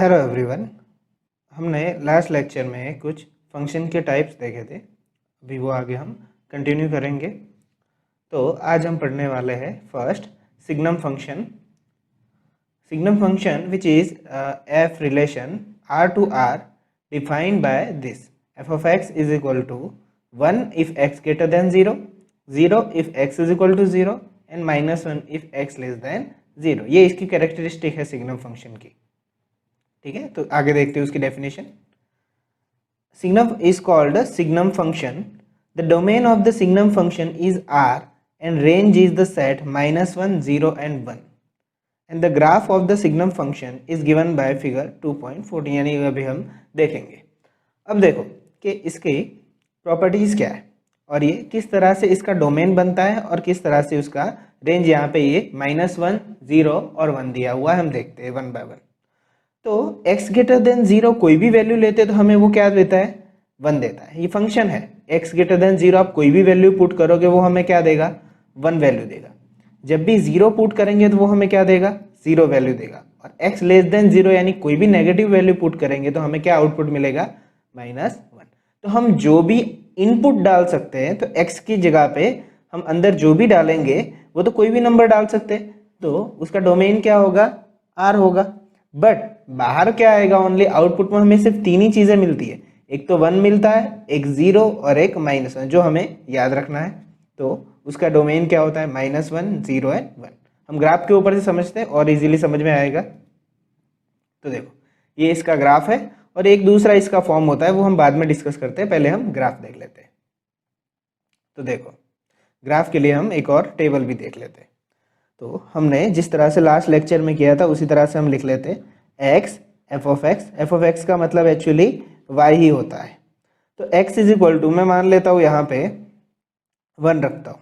Hello everyone. हमने last lecture में कुछ फंक्शन के टाइप्स देखे थे, अभी वो आगे हम कंटिन्यू करेंगे। तो आज हम पढ़ने वाले हैं first signum function. Signum function which is f relation r to r defined by this f of x is equal to 1 if x greater than 0, 0 if x is equal to 0 and -1 if x less than 0। ये इसकी characteristic है signum function की। ठीक है, तो आगे देखते हैं उसकी definition. Signum is called signum function. The domain of the signum function is r and range is the set -1, 0 and 1 and the graph of the signum function is given by figure 2.14, यानी अभी हम देखेंगे। अब देखो कि इसकी properties क्या है और ये किस तरह से इसका डोमेन बनता है और किस तरह से उसका रेंज, यहाँ पे ये -1, 0 और 1 दिया हुआ है, हम देखते हैं 1 बाय 1। तो x ग्रेटर देन 0 कोई भी वैल्यू लेते हैं तो हमें वो क्या देता है, 1 देता है। ये फंक्शन है, x ग्रेटर देन 0 आप कोई भी वैल्यू पुट करोगे वो हमें क्या देगा, 1 वैल्यू देगा। जब भी 0 पुट करेंगे तो वो हमें क्या देगा, 0 वैल्यू देगा। और x लेस देन 0 यानी कोई भी नेगेटिव वैल्यू पुट करेंगे तो हमें क्या आउटपुट मिलेगा, -1। तो हम जो भी इनपुट डाल सकते हैं, तो x की जगह पे हम अंदर जो भी डालेंगे वो तो कोई भी नंबर डाल सकते हैं, तो उसका डोमेन क्या होगा, r होगा। बट बाहर क्या आएगा, ओनली आउटपुट में हमें सिर्फ 3 ही चीज़ें मिलती है, एक तो 1 मिलता है, एक 0 और एक -1, जो हमें याद रखना है। तो उसका डोमेन क्या होता है, -1, 0 एंड 1। हम ग्राफ के ऊपर से समझते हैं और इजीली समझ में आएगा। तो देखो ये इसका ग्राफ है और एक दूसरा इसका फॉर्म होता है, वो हम बाद में डिस्कस करते हैं, पहले हम ग्राफ देख लेते हैं। तो देखो ग्राफ के लिए हम एक और टेबल भी देख लेते हैं। तो हमने जिस तरह से लास्ट लेक्चर में किया था उसी तरह से हम लिख लेते हैं x एफ ऑफ एक्स का मतलब एक्चुअली y ही होता है। तो x इज इक्वल टू, मैं मान लेता हूँ यहाँ पे 1 रखता हूँ।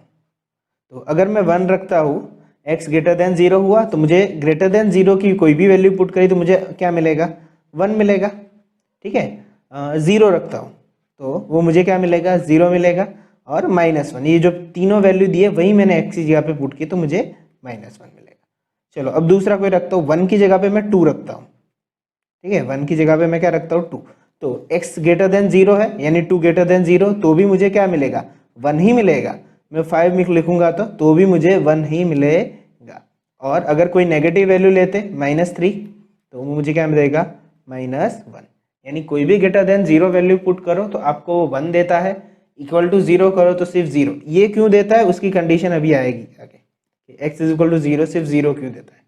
तो अगर मैं 1 रखता हूँ, x ग्रेटर देन 0 हुआ तो मुझे ग्रेटर देन 0 की कोई भी वैल्यू पुट करी तो मुझे क्या मिलेगा, 1 मिलेगा। ठीक है, 0 रखता हूँ तो वो मुझे क्या मिलेगा, 0 मिलेगा। और -1, ये जो तीनों वैल्यू दिए वही मैंने x की जगह पे पुट की तो मुझे -1 मिलेगा। चलो अब दूसरा कोई रखता हूँ, 1 की जगह पे मैं 2 रखता हूँ। ठीक है, 1 की जगह पे मैं क्या रखता हूँ, 2। तो x ग्रेटर देन 0 है यानी 2 ग्रेटर देन 0, तो भी मुझे क्या मिलेगा, 1 ही मिलेगा। मैं 5 में लिखूंगा तो भी मुझे 1 ही मिलेगा। और अगर कोई नेगेटिव वैल्यू लेते -3 तो मुझे क्या मिलेगा, -1। यानी कोई भी ग्रेटर देन 0 वैल्यू पुट करो तो आपको 1 देता है, इक्वल टू 0 करो तो सिर्फ 0। ये क्यों देता है उसकी कंडीशन अभी आएगी आगे, x इज इक्वल टू 0 सिर्फ 0 क्यों देता है,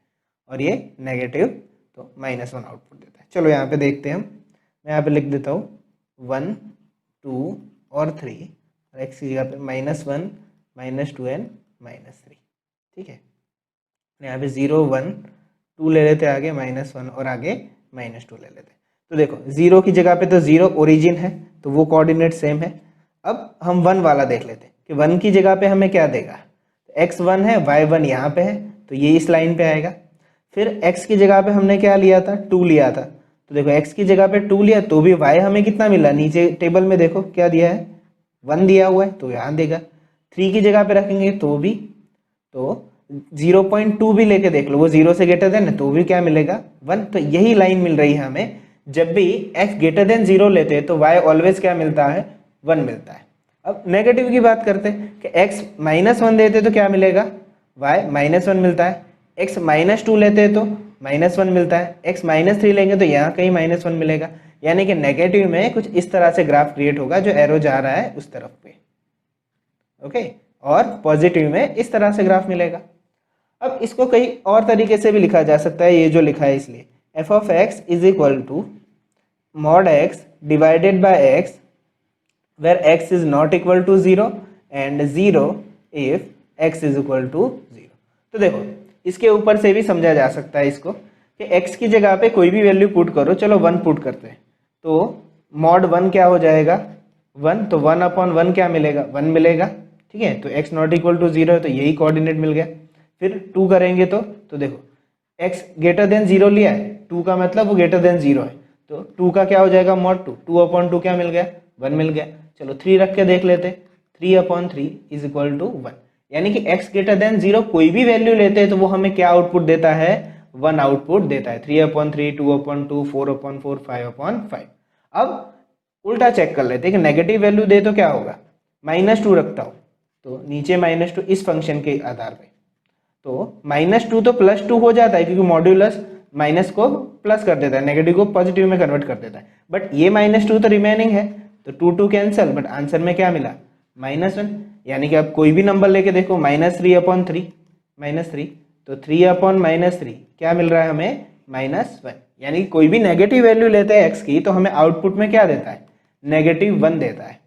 और ये नेगेटिव तो -1 आउटपुट देता है। चलो यहाँ पे देखते हैं हम, मैं यहाँ पे लिख देता हूँ 1, 2 और 3, और x की जगह पे -1, -2 एंड -3। ठीक है, यहाँ पे 0, 1, 2 ले लेते आगे, -1 और आगे -2 ले लेते। तो देखो 0 की जगह पे तो 0 ओरिजिन है तो वो कोऑर्डिनेट सेम है। अब हम 1 वाला देख लेते हैं कि 1 की जगह पे हमें क्या देगा, x 1 है, y 1 यहाँ पे है तो ये इस लाइन पे आएगा। फिर x की जगह पे हमने क्या लिया था, 2 लिया था। तो देखो x की जगह पे 2 लिया तो भी y हमें कितना मिला, नीचे टेबल में देखो क्या दिया है, 1 दिया हुआ है तो यहाँ देगा। 3 की जगह पे रखेंगे तो भी, तो 0.2 भी लेके देख लो, वो 0 से ग्रेटर देन है तो भी क्या मिलेगा, 1। तो यही लाइन मिल रही है हमें, जब भी x ग्रेटर देन 0 लेते हैं तो y ऑलवेज क्या मिलता है, 1 मिलता है। अब नेगेटिव की बात करते हैं कि x -1 देते तो क्या मिलेगा, y -1 मिलता है। x -2 लेते हैं तो -1 मिलता है। x -3 लेंगे तो यहाँ कहीं -1 मिलेगा। यानी कि नेगेटिव में कुछ इस तरह से ग्राफ क्रिएट होगा जो एरो जा रहा है उस तरफ पे, ओके। और पॉजिटिव में इस तरह से ग्राफ मिलेगा। अब इसको कई और तरीके से भी लिखा जा सकता है, ये जो लिखा है इसलिए f of x is equal to mod x divided by x where x is not equal to 0 and 0 if x is equal to 0। तो देखो इसके ऊपर से भी समझा जा सकता है इसको कि x की जगह पे कोई भी वैल्यू पुट करो, चलो 1 पुट करते हैं तो mod 1 क्या हो जाएगा, 1। तो 1/1 क्या मिलेगा, 1 मिलेगा। ठीक है, तो x नॉट इक्वल टू 0 है तो यही कोऑर्डिनेट मिल गया। फिर 2 करेंगे तो देखो x ग्रेटर देन 0 लिया है, 2 का मतलब वो ग्रेटर देन 0 है तो 2 का क्या हो जाएगा, mod 2, 2/2 क्या मिल गया, 1 मिल गया। चलो 3 रख के देख लेते, 3/3 इज इक्वल टू 1। यानी कि x ग्रेटर देन 0 कोई भी वैल्यू लेते हैं तो वो हमें क्या आउटपुट देता है, 1 आउटपुट देता है, 3/3, 2/2, 4/4, 5/5। अब उल्टा चेक कर लेते हैं कि नेगेटिव वैल्यू दे तो क्या होगा, -2 रखता हूँ तो नीचे -2 इस फंक्शन के आधार पे, तो -2 तो +2 हो जाता है क्योंकि मॉड्यूलस माइनस को प्लस कर देता है, नेगेटिव को पॉजिटिव में कन्वर्ट कर देता है, बट ये -2 तो रिमेनिंग है तो 2 कैंसिल, बट आंसर में क्या मिला -1। यानी कि आप कोई भी नंबर लेके देखो, -3/3, -3 तो 3/-3 क्या मिल रहा है हमें -1। यानी कोई भी नेगेटिव वैल्यू लेते हैं x की तो हमें आउटपुट में क्या देता है, -1 देता है।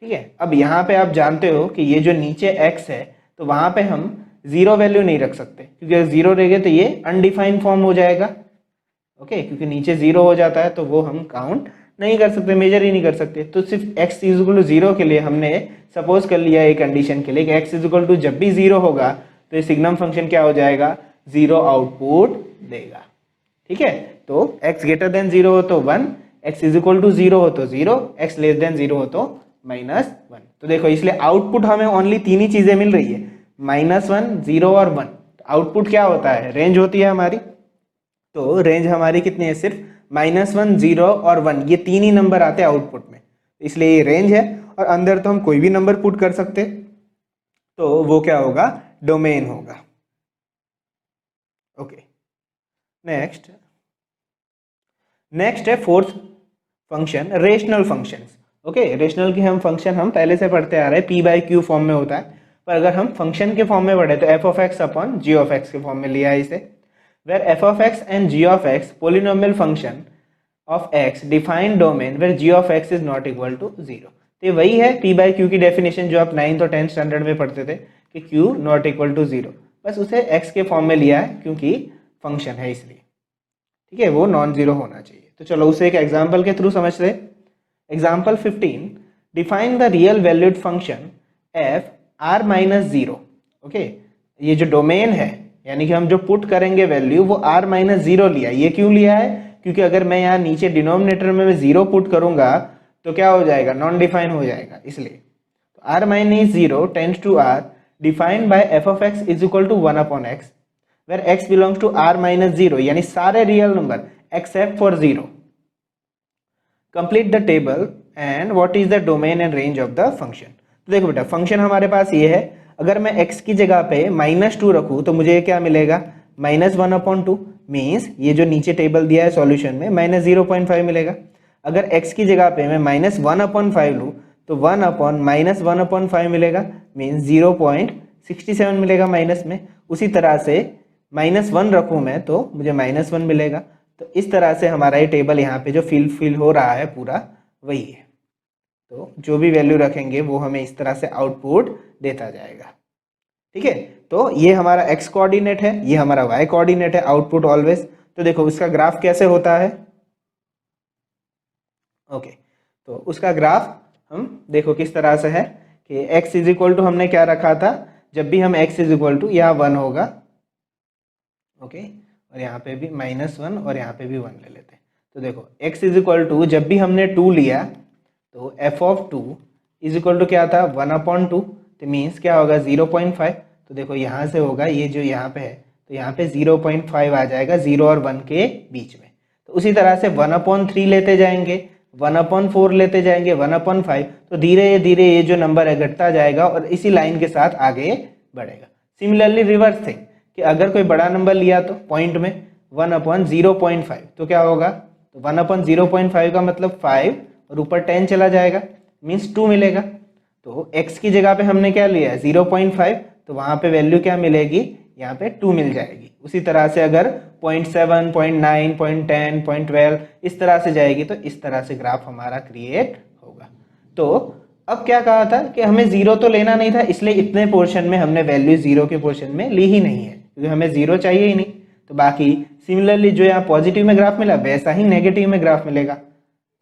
ठीक है, अब यहाँ पे आप जानते हो कि ये जो नीचे x है तो वहाँ पे हम 0 वैल्यू नहीं रख सकते, क्योंकि अगर 0 रहेगा तो ये अनडिफाइंड फॉर्म हो जाएगा। ओके, क्योंकि नीचे 0 हो जाता है तो वो हम काउंट नहीं कर सकते, मेजर ही नहीं कर सकते। तो सिर्फ x = 0 के लिए हमने सपोज कर लिया एक कंडीशन के लिए कि x = जब भी 0 होगा तो ये सिग्नम फंक्शन क्या हो जाएगा, 0 आउटपुट देगा। ठीक है, तो x > 0 हो तो 1, x = 0 हो तो 0, x <0 हो तो -1। तो देखो इसलिए आउटपुट हमें ओनली तीन ही चीजें मिल रही है, -1, 0 और 1। आउटपुट क्या होता है, रेंज होती है हमारी। तो रेंज हमारी कितनी है, सिर्फ -1, 0 और 1, ये तीन ही नंबर आते हैं आउटपुट में, इसलिए ये रेंज है। और अंदर तो हम कोई भी नंबर पुट कर सकते, तो वो क्या होगा, डोमेन होगा। ओके, नेक्स्ट है fourth function, rational functions. Okay, rational की हम फंक्शन हम पहले से पढ़ते आ रहे हैं, p/q फॉर्म में होता है, पर अगर हम फंक्शन के फॉर्म में पढ़े तो f(x/g) के फॉर्म में लिया है इसे, where f(x) and g(x) polynomial function of x define domain where g(x) is not equal to 0। तो वही है p/q की डेफिनेशन जो आप 9th और 10th स्टैंडर्ड में पढ़ते थे कि q not equal to 0, बस उसे x के फॉर्म में लिया है क्योंकि फंक्शन है इसलिए। ठीक है, वो नॉन जीरो होना चाहिए। तो चलो उसे एक एग्जाम्पल के थ्रू समझते हैं। Example 15, define the real valued function f r-0। Okay, ये जो डोमेन है यानी कि हम जो पुट करेंगे वैल्यू वो r-0 लिया। ये क्यों लिया है, क्योंकि अगर मैं यहाँ नीचे डिनोमिनेटर में मैं 0 पुट करूंगा तो क्या हो जाएगा, नॉन डिफाइन हो जाएगा, इसलिए तो r-0 tends to r defined by f(x) = 1/x where x belongs to r-0, यानी सारे real number except for 0। Complete the table and what is the domain and range of the function. तो देखो बेटा, function हमारे पास ये है, अगर मैं x की जगह पे -2 रखूँ तो मुझे क्या मिलेगा, -1/2, मीन्स ये जो नीचे टेबल दिया है सॉल्यूशन में -0.5 मिलेगा। अगर x की जगह पे मैं -1/5 लूँ तो 1/-1/5 मिलेगा, मीन्स 0.67 मिलेगा माइनस में। उसी तरह से -1 रखूँ मैं तो मुझे -1 मिलेगा। तो इस तरह से हमारा ये टेबल यहाँ पे जो फिल हो रहा है पूरा वही है। तो जो भी वैल्यू रखेंगे वो हमें इस तरह से आउटपुट देता जाएगा। ठीक है, तो ये हमारा x कोऑर्डिनेट है, ये हमारा y कोऑर्डिनेट है, आउटपुट ऑलवेज। तो देखो उसका ग्राफ कैसे होता है। ओके, तो उसका ग्राफ हम देखो किस तरह से है कि x = हमने क्या रखा था, जब भी हम x = यहाँ 1 होगा, ओके, और यहाँ पे भी -1 और यहाँ पे भी 1 ले लेते हैं। तो देखो x = जब भी हमने 2 लिया तो f(2) = क्या था, 1/2, तो मीन्स क्या होगा 0.5। तो देखो यहाँ से होगा, ये जो यहाँ पे है तो यहाँ पे 0.5 आ जाएगा 0 और 1 के बीच में। तो उसी तरह से 1/3 लेते जाएंगे, 1/4 लेते जाएंगे, 1/5, तो धीरे धीरे ये जो नंबर है घटता जाएगा और इसी लाइन के साथ आगे बढ़ेगा। सिमिलरली रिवर्स थिंग कि अगर कोई बड़ा नंबर लिया तो पॉइंट में 1/0.5 तो क्या होगा, तो 1/0.5 का मतलब 5 और ऊपर 10 चला जाएगा, मीन्स 2 मिलेगा। तो x की जगह पे हमने क्या लिया है 0.5, तो वहाँ पे वैल्यू क्या मिलेगी, यहाँ पे 2 मिल जाएगी। उसी तरह से अगर 0.7, 0.9, 0.10, 0.12 इस तरह से जाएगी तो इस तरह से ग्राफ हमारा क्रिएट होगा। तो अब क्या कहा था कि हमें 0 तो लेना नहीं था, इसलिए इतने पोर्शन में हमने वैल्यू 0 के पोर्शन में ली ही नहीं है, क्योंकि हमें 0 चाहिए ही नहीं। तो बाकी सिमिलरली जो यहाँ पॉजिटिव में ग्राफ मिला वैसा ही नेगेटिव में ग्राफ मिलेगा,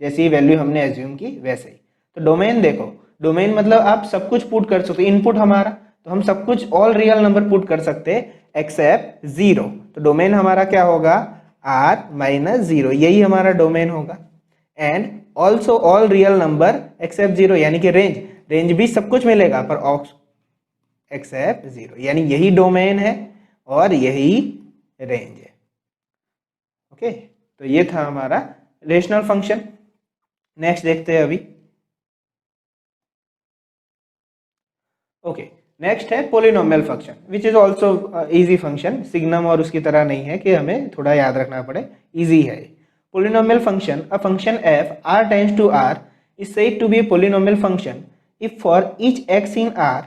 जैसी ही वैल्यू हमने एज्यूम की वैसे ही। तो डोमेन देखो, डोमेन मतलब आप सब कुछ पुट कर सकते हो, इनपुट हमारा, तो हम सब कुछ ऑल रियल नंबर पुट कर सकते हैं एक्सेप्ट 0। तो डोमेन हमारा क्या होगा, r-0, यही हमारा डोमेन होगा। And also all real number except 0, यानी कि रेंज भी सब कुछ मिलेगा पर एक्सेप्ट 0, यानी यही डोमेन है और यही रेंज है। ओके, तो ये था हमारा रेशनल फंक्शन। नेक्स्ट देखते हैं अभी। ओके, नेक्स्ट है polynomial function which is also easy function. Signum और उसकी तरह नहीं है कि हमें थोड़ा याद रखना पड़े, इजी है। Polynomial function, a function f r tends to r is said to be a polynomial function if for each x in r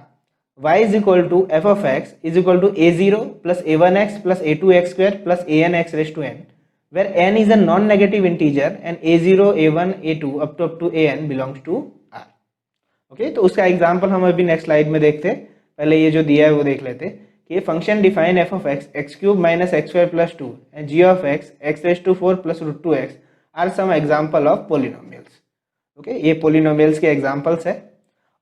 y is equal to f of x is equal to a0 plus a1x plus a2x square plus anx raised to n, where n is a non-negative integer and a0, a1, a2 up to an belongs to r। Okay, तो उसका example हम अभी next slide में देखते हैं। पहले ये जो दिया है वो देख लेते हैं कि ये function define f of x x cube minus x square plus 2 and g of x x raise to 4 plus root 2 x are some example of polynomials. Okay, ये पोलिनोमियल्स के एग्जाम्पल्स है।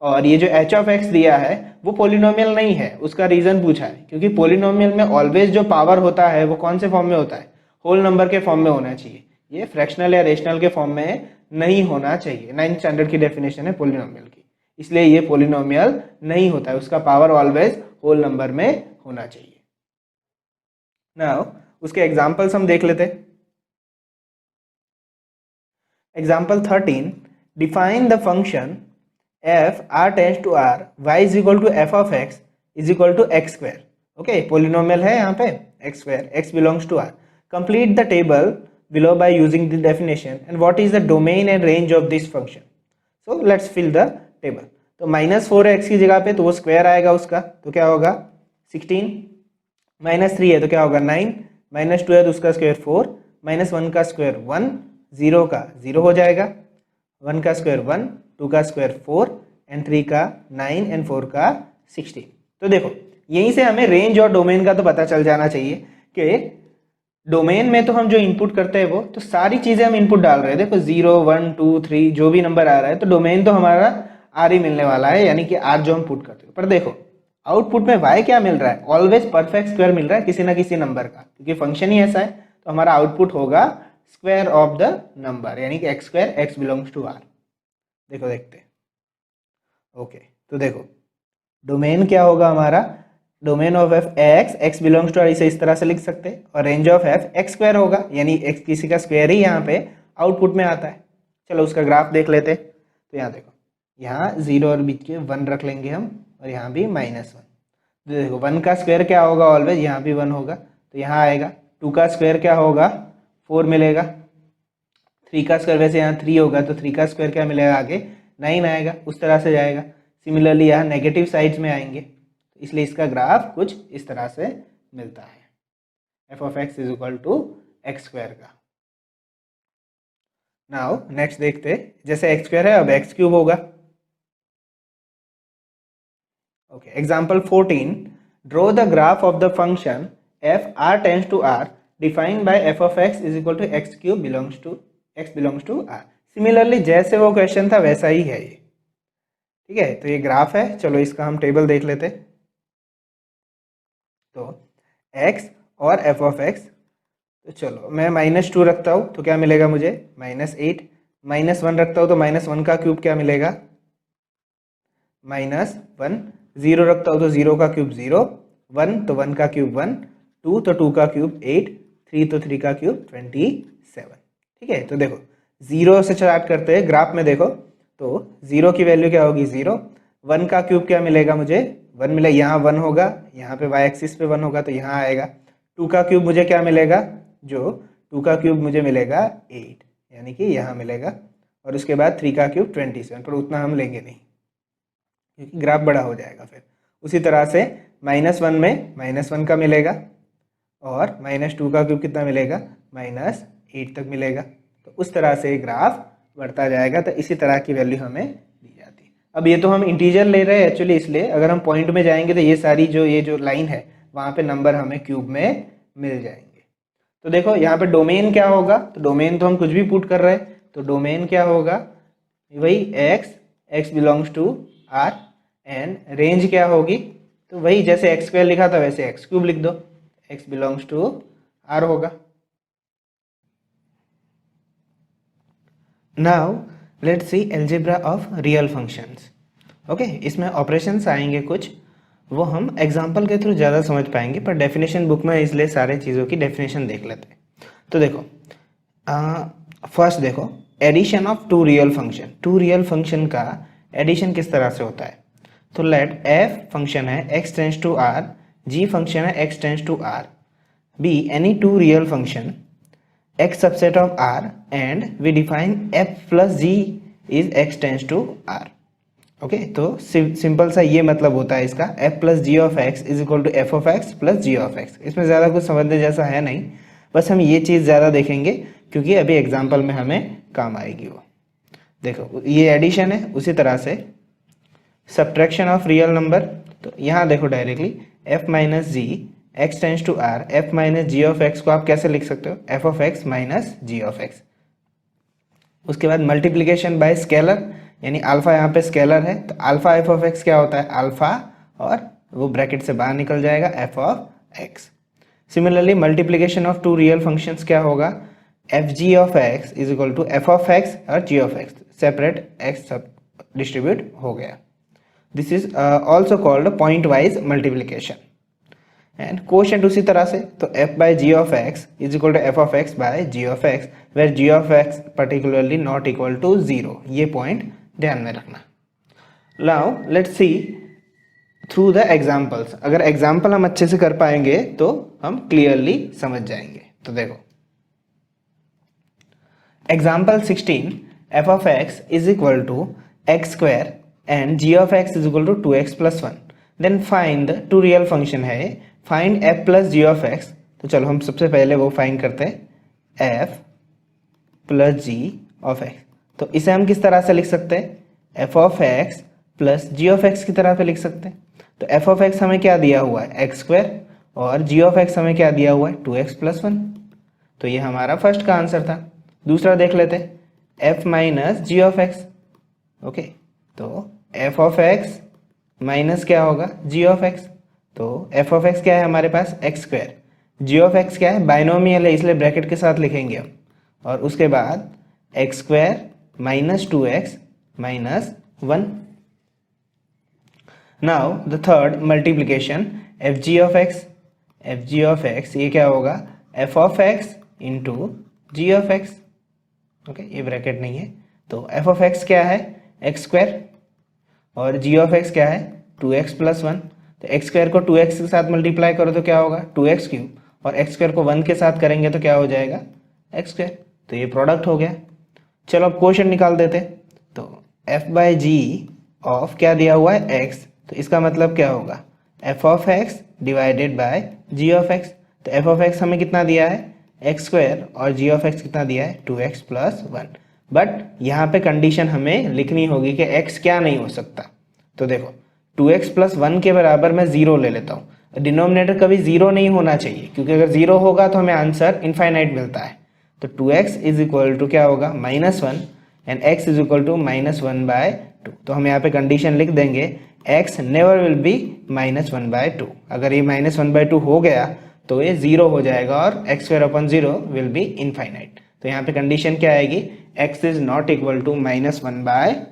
और ये जो एच ऑफ एक्स दिया है वो polynomial नहीं है, उसका रीजन पूछा है क्योंकि पोलिनोमियल में ऑलवेज जो पावर होता है वो कौन से फॉर्म में होता है, होल नंबर के फॉर्म में होना चाहिए। ये फ्रैक्शनल या रेशनल के फॉर्म में नहीं होना चाहिए। 9th स्टैंडर्ड की डेफिनेशन है पोलिनोमियल की, इसलिए ये पोलिनोमियल नहीं होता है, उसका पावर ऑलवेज होल नंबर में होना चाहिए। नाउ उसके एग्जांपल्स हम देख लेते हैं। Example 13, define the function f r tends to r y is equal to f of x is equal to x square. Okay, polynomial है यहाँ पे x square, x belongs to r। Complete the table below by using the definition and what is the domain and range of this function। so let's fill the table. तो -4x की जगह पे तो वो square आएगा उसका, तो क्या होगा 16, -3 है तो क्या होगा 9, -2 है तो उसका स्क्वायर 4, -1 का स्क्वायर 1, 0 का 0 हो जाएगा, 1 का स्क्वायर 1, 2 का स्क्वायर 4 एंड 3 का 9 एंड 4 का 16। तो देखो यहीं से हमें रेंज और डोमेन का तो पता चल जाना चाहिए कि डोमेन में तो हम जो इनपुट करते हैं वो तो सारी चीज़ें हम इनपुट डाल रहे हैं। देखो 0, 1, 2, 3 जो भी नंबर आ रहा है तो डोमेन तो हमारा आर ही मिलने वाला है, यानी कि आर जो हम पुट करते हैं। पर देखो आउटपुट में वाई क्या मिल रहा है, ऑलवेज परफेक्ट स्क्वायर मिल रहा है किसी ना किसी नंबर का, क्योंकि फंक्शन ही ऐसा है। तो हमारा आउटपुट होगा स्क्वायर ऑफ द नंबर, यानी कि x square, x belongs to r. देखो देखते हैं। ओके, तो देखो डोमेन क्या होगा हमारा, domain of f x belongs to r, इसे इस तरह से लिख सकते हैं। और range of f x square होगा, यानी एक्स किसी का स्क्वायर ही यहाँ पे आउटपुट में आता है। चलो उसका ग्राफ देख लेते हैं। तो यहाँ देखो, यहाँ 0 और बीच के 1 रख लेंगे हम, और यहाँ भी -1। तो देखो 1 का स्क्वायर क्या होगा, ऑलवेज यहाँ भी 1 होगा तो यहाँ आएगा। 2 का स्क्वायर क्या होगा 4 मिलेगा। 3 का स्क्वायर वैसे यहाँ 3 होगा तो 3 का स्क्वायर क्या मिलेगा आगे 9 आएगा, उस तरह से जाएगा। सिमिलरली यहाँ नेगेटिव साइड्स में आएंगे, इसलिए इसका ग्राफ कुछ इस तरह से मिलता है, f of x is equal to x square का। नाउ नेक्स्ट देखते हैं, जैसे एक्स स्क्वायर है अब एक्स क्यूब होगा। Okay, example 14, draw the graph of the function f r tends to r defined by f of x is equal to x cube belongs to r। Similarly जैसे वो question था वैसा ही है ये, ठीक है। तो ये ग्राफ है, चलो इसका हम टेबल देख लेते हैं। तो x और f ऑफ x, तो चलो मैं -2 रखता हूँ तो क्या मिलेगा मुझे -8, -1 रखता हूँ तो -1 का क्यूब क्या मिलेगा -1, 0 रखता हूँ तो 0 का क्यूब 0, 1 तो 1 का क्यूब 1, 2 तो 2 का क्यूब 8, 3 तो 3 का क्यूब 27, ठीक है। तो देखो 0 से स्टार्ट करते हैं, ग्राफ में देखो तो 0 की वैल्यू क्या होगी 0, 1 का क्यूब क्या मिलेगा मुझे 1 मिला, यहाँ 1 होगा, यहाँ पे y एक्सिस पे 1 होगा तो यहाँ आएगा। 2 का क्यूब मुझे क्या मिलेगा, जो 2 का क्यूब मुझे मिलेगा 8, यानी कि यहाँ मिलेगा। और उसके बाद 3 का क्यूब 27, पर उतना हम लेंगे नहीं क्योंकि ग्राफ बड़ा हो जाएगा फिर। उसी तरह से -1 में -1 का मिलेगा, और -2 का क्यूब कितना मिलेगा -8 तक मिलेगा। तो उस तरह से ग्राफ बढ़ता जाएगा। तो इसी तरह की वैल्यू हमें दी जाती है। अब ये तो हम इंटीजर ले रहे हैं एक्चुअली, इसलिए अगर हम पॉइंट में जाएंगे तो ये सारी ये जो लाइन है वहाँ पे नंबर हमें क्यूब में मिल जाएंगे। तो देखो यहाँ पे डोमेन क्या होगा, तो डोमेन तो हम कुछ भी पुट कर रहे हैं, तो डोमेन क्या होगा वही x belongs to r, and range क्या होगी तो वही जैसे एक्स स्क्वायर लिखा था वैसे एक्स क्यूब लिख दो, एक्स बिलोंग्स टू आर होगा। Now let's see algebra of real functions. Okay, इसमें ऑपरेशंस आएंगे कुछ, वो हम एग्जांपल के थ्रू ज़्यादा समझ पाएंगे, पर डेफिनेशन बुक में इसलिए सारे चीज़ों की डेफिनेशन देख लेते हैं। तो देखो फर्स्ट देखो addition of two real function, two real function का एडिशन किस तरह से होता है। तो लेट f फंक्शन है x tends to r, g function है x tends to r, b any two real function x subset of r and we define f plus g is x tends to r। Okay तो simple सा ये मतलब होता है इसका, f plus g of x is equal to f of x plus g of x. इसमें ज़्यादा कुछ समझने जैसा है नहीं, बस हम ये चीज़ ज़्यादा देखेंगे क्योंकि अभी एग्जाम्पल में हमें काम आएगी वो। देखो ये एडिशन है, उसी तरह से सब्ट्रैक्शन ऑफ रियल नंबर। तो यहाँ देखो directly f minus g x tends to r, f minus g of x को आप कैसे लिख सकते हो, f of x minus g of x. उसके बाद मल्टीप्लीकेशन बाय स्केलर, यानी अल्फा यहाँ पे स्केलर है तो अल्फा एफ ऑफ एक्स क्या होता है, अल्फा और वो ब्रैकेट से बाहर निकल जाएगा f of x. Similarly multiplication of two real functions क्या होगा, f g of x is equal to f of x और g of x, separate x सब डिस्ट्रीब्यूट हो गया। This is also called point wise multiplication. And quotient उसी तरह से, तो f by g of x is equal to f of x by g of x, where g of x particularly not equal to 0, ये point ध्यान में रखना। Now let's see through the examples. अगर example हम अच्छे से कर पाएंगे तो हम क्लियरली समझ जाएंगे। तो देखो example 16, f of x is equal to x square and g of x is equal to 2x plus 1। Then find the two real function है, find f plus g of x. तो चलो हम सबसे पहले वो फाइंड करते हैं, f plus g of x. तो इसे हम किस तरह से लिख सकते हैं, f of x plus g of x की तरह पे लिख सकते हैं। तो f ऑफ एक्स हमें क्या दिया हुआ है, एक्स स्क्वायर, और जी ऑफ एक्स हमें क्या दिया हुआ है, 2x प्लस 1। तो ये हमारा फर्स्ट का आंसर था। दूसरा देख लेते हैं, f minus g of x. Okay तो f ऑफ एक्स माइनस क्या होगा, जी ऑफ एक्स। तो f ऑफ एक्स क्या है हमारे पास, x square, g of x क्या है, बाइनोमियल है इसलिए ब्रैकेट के साथ लिखेंगे हम, और उसके बाद x square minus 2x minus 1। Now the third multiplication, f g of x, f g of x ये क्या होगा, f of x into g of x. Okay ये ब्रैकेट नहीं है, तो एफ ऑफ एक्स क्या है, एक्स स्क्वायर, और जी ऑफ एक्स क्या है, 2x प्लस 1। तो एक्स स्क्वायर को 2x के साथ मल्टीप्लाई करो तो क्या होगा, 2x क्यूब, और एक्स स्क्वायर को 1 के साथ करेंगे तो क्या हो जाएगा, एक्स स्क्वायर। तो ये प्रोडक्ट हो गया। चलो अब क्वोशंट निकाल देते। तो f बाई जी ऑफ क्या दिया हुआ है, x, तो इसका मतलब क्या होगा, f of x divided by g of x। तो f ऑफ x हमें कितना दिया है, एक्स स्क्वायर, और जी ऑफ एक्स कितना दिया है, 2x प्लस 1। बट यहाँ पे कंडीशन हमें लिखनी होगी कि x क्या नहीं हो सकता। तो देखो 2x प्लस 1 के बराबर मैं 0 ले लेता हूँ। डिनोमिनेटर कभी 0 नहीं होना चाहिए, क्योंकि अगर 0 होगा तो हमें आंसर इनफाइनाइट मिलता है। तो 2x इज इक्वल टू क्या होगा, -1, and x is equal to -1/2। तो हम यहाँ पे कंडीशन लिख देंगे, x नेवर विल बी -1/2। अगर ये -1/2 हो गया तो ये 0 हो जाएगा और x²/0 विल बी इनफाइनाइट। तो यहाँ पे कंडीशन क्या आएगी, x is not equal to -1/2।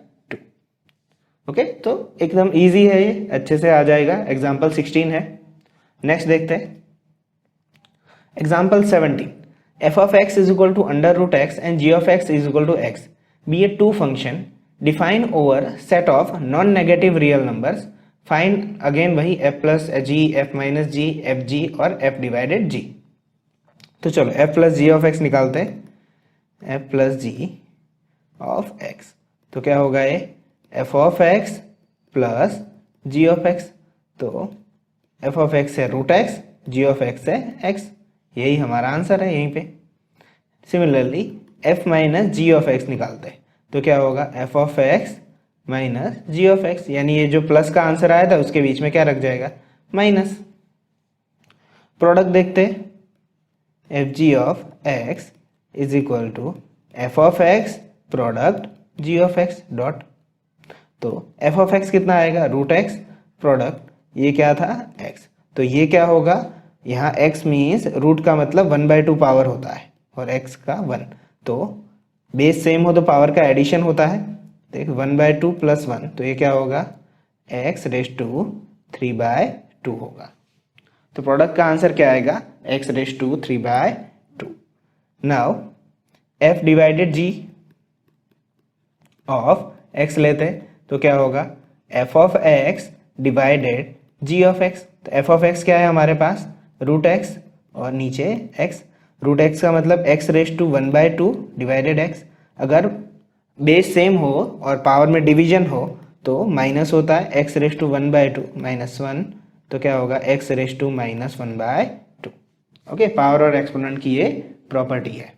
Okay तो एकदम इजी है ये, अच्छे से आ जाएगा। एग्जाम्पल 16 है। नेक्स्ट देखते हैं example 17, f of x is equal to under root x and g of x is equal to x be a two function define over set of non-negative real numbers, find again वही f plus g, f minus g, f g और f divided g। तो चलो f plus g of x निकालते हैं, f plus g of x। तो क्या होगा ये, f of x plus g of x। तो f of x है root x, g of x है x, यही हमारा आंसर है यहीं पे। Similarly f minus g of x निकालते हैं, तो क्या होगा, f of x minus g of x, यानी ये जो प्लस का आंसर आया था उसके बीच में क्या रख जाएगा, माइनस। प्रोडक्ट देखते हैं, f g of x is equal to f of x product g of x dot. तो एफ ऑफ एक्स कितना आएगा, रूट एक्स, प्रोडक्ट ये क्या था, एक्स। तो ये क्या होगा, यहाँ x मीन्स रूट का मतलब 1/2 पावर होता है और x का 1। तो बेस सेम हो तो पावर का एडिशन होता है। देख 1/2 प्लस 1, तो ये क्या होगा, x रेज टू 3/2 होगा। तो प्रोडक्ट का आंसर क्या आएगा, x raise to 3/2। Now f divided g of x लेते हैं तो क्या होगा, f of x divided g of x। तो f ऑफ x क्या है हमारे पास, रूट x और नीचे x। रूट x का मतलब x raise to 1/2 divided x। अगर बेस सेम हो और पावर में डिवीजन हो तो माइनस होता है, x रेज टू 1/2 -1, तो क्या होगा x raise to -1/2। Okay, power और एक्सपोनेंट की ये प्रॉपर्टी है।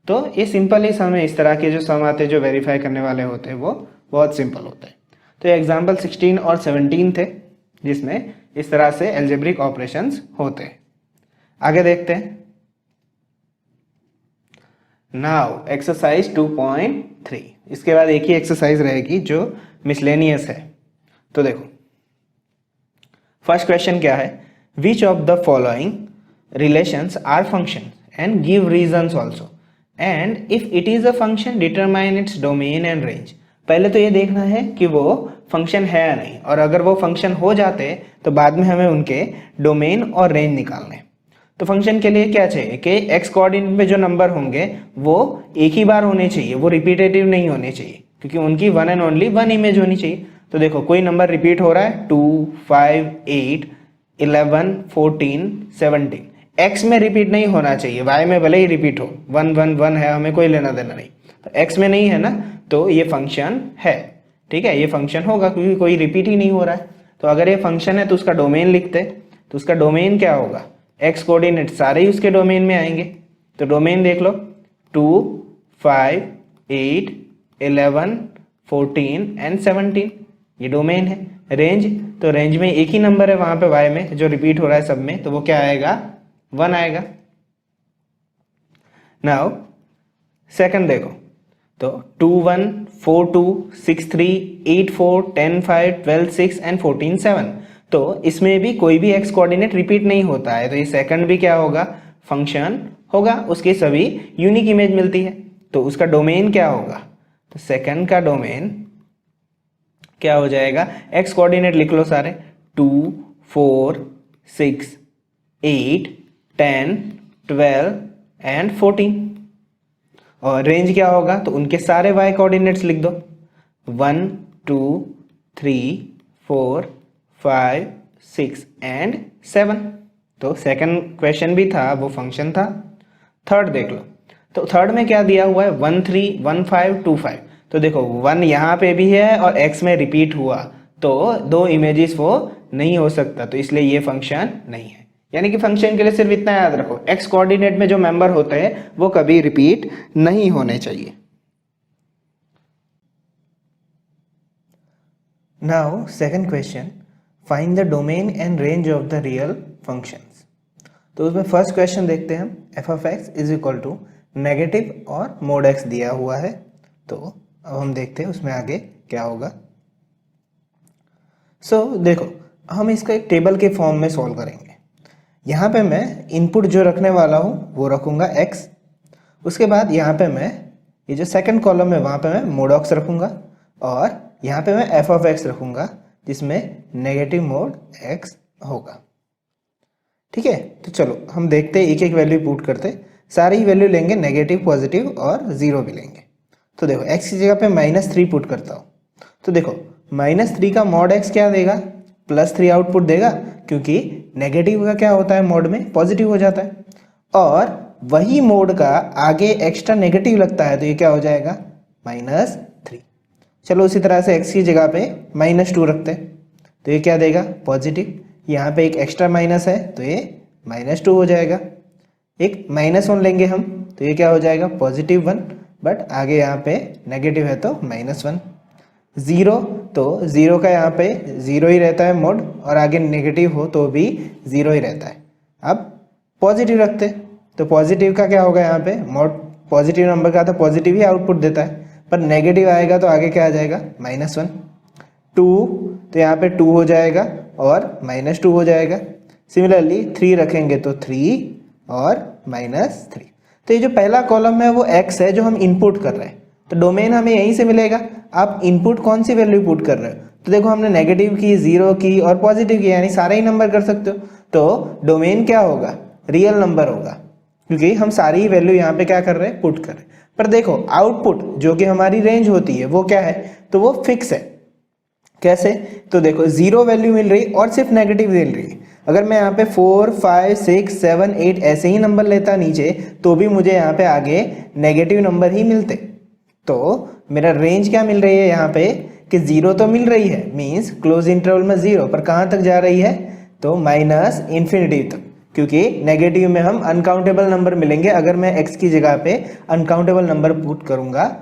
तो ये सिंपल ही सम है, इस तरह के जो सम आते हैं जो वेरीफाई करने वाले होते हैं वो बहुत सिंपल होते हैं। तो एग्जाम्पल 16 और 17 थे जिसमें इस तरह से एल्जेब्रिक ऑपरेशंस होते हैं। आगे देखते हैं। नाउ एक्सरसाइज 2.3, इसके बाद एक ही एक्सरसाइज रहेगी जो मिसलेनियस है। तो देखो फर्स्ट क्वेश्चन क्या है, which of the following relations are function and give reasons also, and if it is a function determine its domain and range. पहले तो ये देखना है कि वो फंक्शन है या नहीं, और अगर वो फंक्शन हो जाते तो बाद में हमें उनके डोमेन और रेंज निकालने। तो फंक्शन के लिए क्या चाहिए कि एक्स कोऑर्डिनेट में जो नंबर होंगे वो एक ही बार होने चाहिए, वो रिपीटेटिव नहीं होने चाहिए, क्योंकि उनकी one and only one image होनी चाहिए। तो देखो कोई नंबर रिपीट हो रहा है 2, 5, 8, 11, 14, 17, एक्स में रिपीट नहीं होना चाहिए, वाई में भले ही रिपीट हो, 1 1 1 है, हमें कोई लेना देना नहीं। तो एक्स में नहीं है ना, तो ये फंक्शन है, ठीक है, ये फंक्शन होगा क्योंकि कोई रिपीट ही नहीं हो रहा है। तो अगर ये फंक्शन है तो उसका डोमेन लिखते, तो उसका डोमेन क्या होगा, एक्स कोऑर्डिनेट सारे ही उसके डोमेन में आएंगे। तो डोमेन देख लो 2, 5, 8, 11, 14 एंड 17, ये डोमेन है। रेंज, तो रेंज में एक ही नंबर है वहां पे y में जो रिपीट हो रहा है सब में, तो वो क्या आएगा, 1 आएगा। नाउ सेकंड देखो, तो 2 1 4 2 6 3 8 4 10 5 12 6 एंड 14 7, तो इसमें भी कोई भी एक्स कोऑर्डिनेट रिपीट नहीं होता है, तो ये सेकंड भी क्या होगा, फंक्शन होगा, उसकी सभी यूनिक इमेज मिलती है। तो उसका डोमेन क्या होगा, तो सेकंड का डोमेन क्या हो जाएगा, एक्स कोऑर्डिनेट लिख लो सारे, 2 4 6 8 10 12 एंड 14। और रेंज क्या होगा, तो उनके सारे y कोऑर्डिनेट्स लिख दो, 1 2 3 4 5 6 एंड 7। तो सेकंड क्वेश्चन भी था, वो फंक्शन था। थर्ड देख लो, तो थर्ड में क्या दिया हुआ है, 1 3 1 5 2 5। तो देखो 1 यहाँ पे भी है और x में रिपीट हुआ, तो दो इमेजेस वो नहीं हो सकता, तो इसलिए ये फंक्शन नहीं है। यानी कि फंक्शन के लिए सिर्फ इतना याद रखो, एक्स कोऑर्डिनेट में जो मेंबर होते हैं वो कभी रिपीट नहीं होने चाहिए। Now second question, find the domain and range of the real functions. तो उसमें फर्स्ट क्वेश्चन देखते हैं हम, f of x is equal to negative और मोड एक्स दिया हुआ है। तो अब हम देखते हैं उसमें आगे क्या होगा। सो देखो हम इसको एक टेबल के फॉर्म में सॉल्व करेंगे। यहाँ पे मैं इनपुट जो रखने वाला हूँ वो रखूँगा x, उसके बाद यहाँ पे मैं ये जो सेकंड कॉलम है वहाँ पे मैं मोड ऑक्स रखूँगा, और यहाँ पे मैं एफ ऑफ एक्स रखूँगा जिसमें नेगेटिव मोड x होगा। ठीक है, तो चलो हम देखते हैं, एक एक वैल्यू पुट करते, सारी वैल्यू लेंगे, नेगेटिव, पॉजिटिव और जीरो भी लेंगे। तो देखो x की जगह पे -3 पुट करता हूँ, तो देखो -3 का मॉड x क्या देगा, +3 आउटपुट देगा, क्योंकि नेगेटिव का क्या होता है मोड में, पॉजिटिव हो जाता है, और वही मोड का आगे एक्स्ट्रा नेगेटिव लगता है, तो ये क्या हो जाएगा, -3। चलो उसी तरह से x की जगह पे -2 रखते हैं, तो ये क्या देगा, पॉजिटिव। यहाँ पे एक एक्स्ट्रा माइनस है तो ये -2 हो जाएगा। एक -1 लेंगे हम, तो ये क्या हो जाएगा, +1, बट आगे यहाँ पे नेगेटिव है तो -1। 0, तो 0 का यहाँ पे 0 ही रहता है मोड, और आगे नेगेटिव हो तो भी 0 ही रहता है। अब पॉजिटिव रखते, तो पॉजिटिव का क्या होगा, यहाँ पे मोड पॉजिटिव नंबर का तो पॉजिटिव ही आउटपुट देता है, पर नेगेटिव आएगा तो आगे क्या आ जाएगा, -1। 2, तो यहाँ पे 2 हो जाएगा और -2 हो जाएगा। सिमिलरली 3 रखेंगे तो 3 और -3। तो ये जो पहला कॉलम है वो x है जो हम इनपुट कर रहे हैं, तो डोमेन हमें यहीं से मिलेगा। आप इनपुट कौन सी वैल्यू पुट कर रहे हो, तो देखो हमने नेगेटिव की, 0 की और पॉजिटिव की, यानी सारे ही नंबर कर सकते हो। तो डोमेन क्या होगा, रियल नंबर होगा, क्योंकि हम सारी ही वैल्यू यहाँ पे क्या कर रहे हैं, पुट कर रहे हैं। पर देखो आउटपुट जो कि हमारी रेंज होती है वो क्या है, तो वो फिक्स है। कैसे, तो देखो 0 वैल्यू मिल रही और सिर्फ नेगेटिव मिल रही है। अगर मैं यहाँ पे 4, 5, 6, 7, 8 ऐसे ही नंबर लेता नीचे तो भी मुझे यहाँ पे आगे नेगेटिव नंबर ही मिलते। तो मेरा रेंज क्या मिल रही है यहाँ पे कि 0 तो मिल रही है, मीन्स क्लोज इंटरवल में 0, पर कहाँ तक जा रही है, तो माइनस इन्फिनिटी तक, क्योंकि नेगेटिव में हम अनकाउंटेबल नंबर मिलेंगे अगर मैं x की जगह पे अनकाउंटेबल नंबर पुट करूंगा